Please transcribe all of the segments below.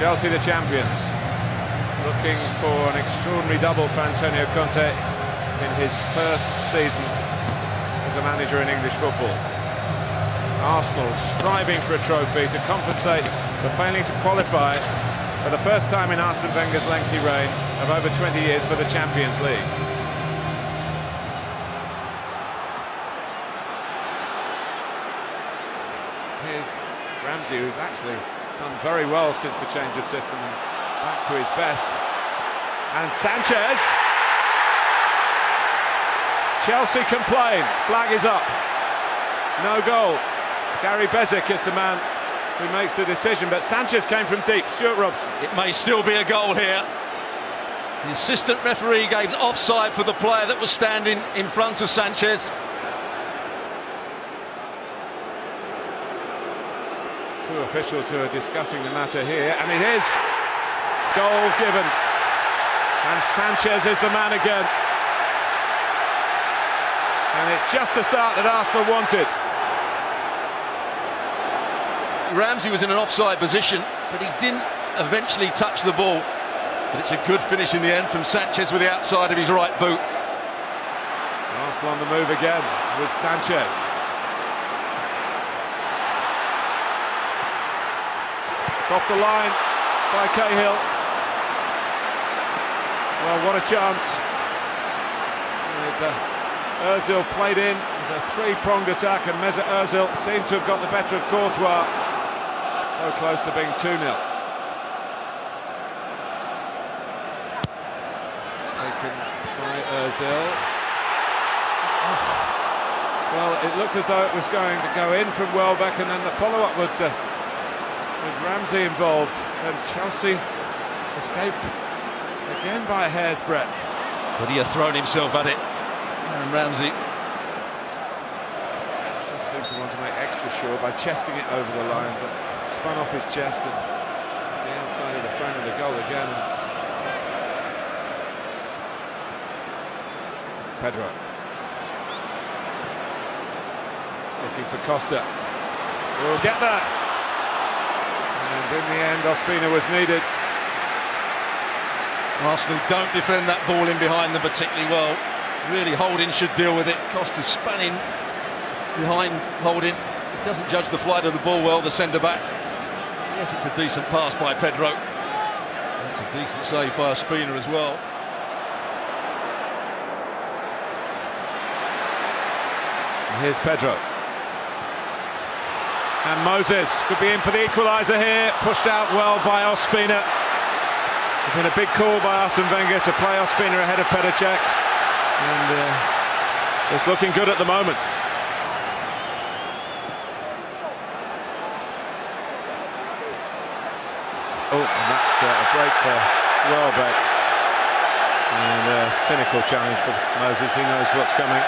Chelsea the champions, looking for an extraordinary double for Antonio Conte in his first season as a manager in English football. Arsenal striving for a trophy to compensate for failing to qualify for the first time in Arsene Wenger's lengthy reign of over 20 years for the Champions League. Here's Ramsey, who's actually done very well since the change of system and back to his best. And Sanchez. Chelsea complain, flag is up. No goal. Gary Bezic is the man who makes the decision, but Sanchez came from deep. Stuart Robson. It may still be a goal here. The assistant referee gave offside for the player that was standing in front of Sanchez. Two officials who are discussing the matter here, and it is goal given. And Sanchez is the man again. And it's just the start that Arsenal wanted. Ramsey was in an offside position, but he didn't eventually touch the ball. But it's a good finish in the end from Sanchez with the outside of his right boot. Arsenal on the move again with Sanchez. It's off the line by Cahill. Well, what a chance. Ozil played in. It's a three-pronged attack, and Mesut Ozil seemed to have got the better of Courtois. So close to being 2-0. Taken by Ozil. Well, it looked as though it was going to go in from Welbeck, and then the follow-up with Ramsey involved, and Chelsea escaped again by a hair's breadth. Could he have thrown himself at it? And Ramsey just seemed to want to make extra sure by chesting it over the line, but spun off his chest and the outside of the frame of the goal again. Pedro looking for Costa. We'll get that. And in the end, Ospina was needed. Arsenal don't defend that ball in behind them particularly well. Really, Holding should deal with it. Costa spanning behind Holding. He doesn't judge the flight of the ball well, the centre-back. Yes, it's a decent pass by Pedro. It's a decent save by Ospina as well. And here's Pedro. And Moses could be in for the equaliser here. Pushed out well by Ospina. It's been a big call by Arsene Wenger to play Ospina ahead of Petr Cech. And it's looking good at the moment. Oh, and that's a break for Welbeck. And a cynical challenge for Moses. He knows what's coming.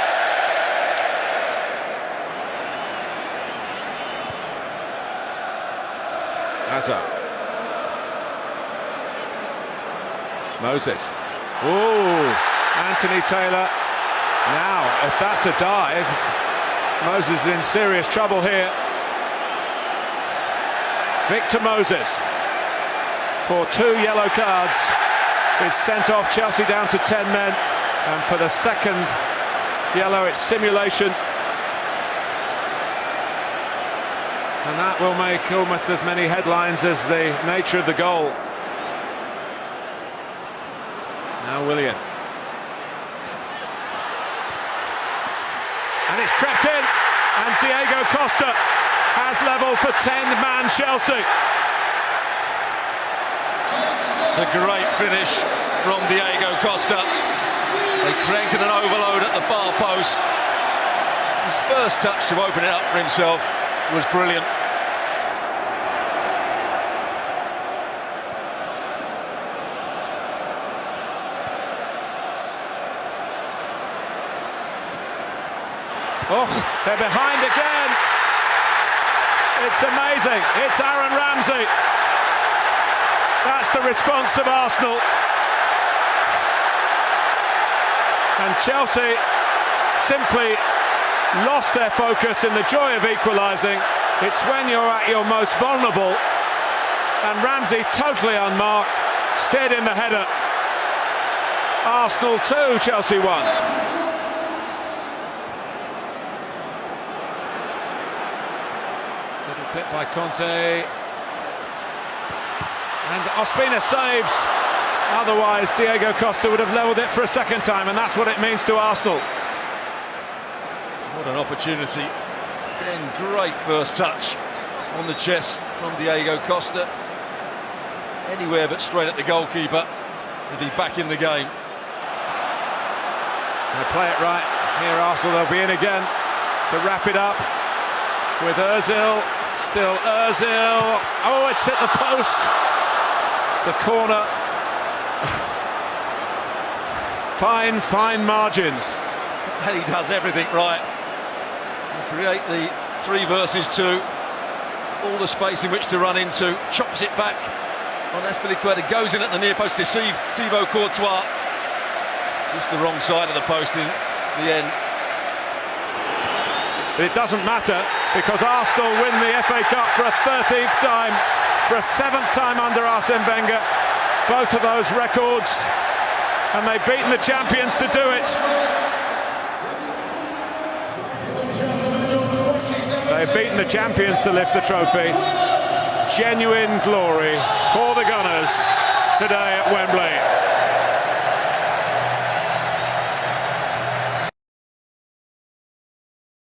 Hazard. Moses. Oh! Anthony Taylor. Now, if that's a dive, Moses is in serious trouble here. Victor Moses, for 2 yellow cards, is sent off. Chelsea down to 10 men, and for the second yellow, it's simulation. And that will make almost as many headlines as the nature of the goal. Now Willian. And it's crept in, and Diego Costa has level for 10-man Chelsea. It's a great finish from Diego Costa. They created an overload at the far post. His first touch to open it up for himself was brilliant. Oh, they're behind again. It's amazing. It's Aaron Ramsey. That's the response of Arsenal. And Chelsea simply lost their focus in the joy of equalising. It's when you're at your most vulnerable and Ramsey totally unmarked, steered in the header. Arsenal 2, Chelsea 1. Little tip by Conte. And Ospina saves. Otherwise, Diego Costa would have levelled it for a second time, and that's what it means to Arsenal. What an opportunity. Again, great first touch on the chest from Diego Costa. Anywhere but straight at the goalkeeper. He'll be back in the game. They play it right. Here Arsenal, they'll be in again to wrap it up with Ozil. Still Ozil. Oh, it's hit the post. It's a corner. Fine margins. And he does everything right. Create the 3 versus 2. All the space in which to run into. Chops it back on Azpilicueta. Goes in at the near post. Deceive Thibaut Courtois. Just the wrong side of the post in the end. But it doesn't matter, because Arsenal win the FA Cup for a 13th time, for a 7th time under Arsene Wenger. Both of those records, and they've beaten the champions to do it. They've beaten the champions to lift the trophy. Genuine glory for the Gunners today at Wembley.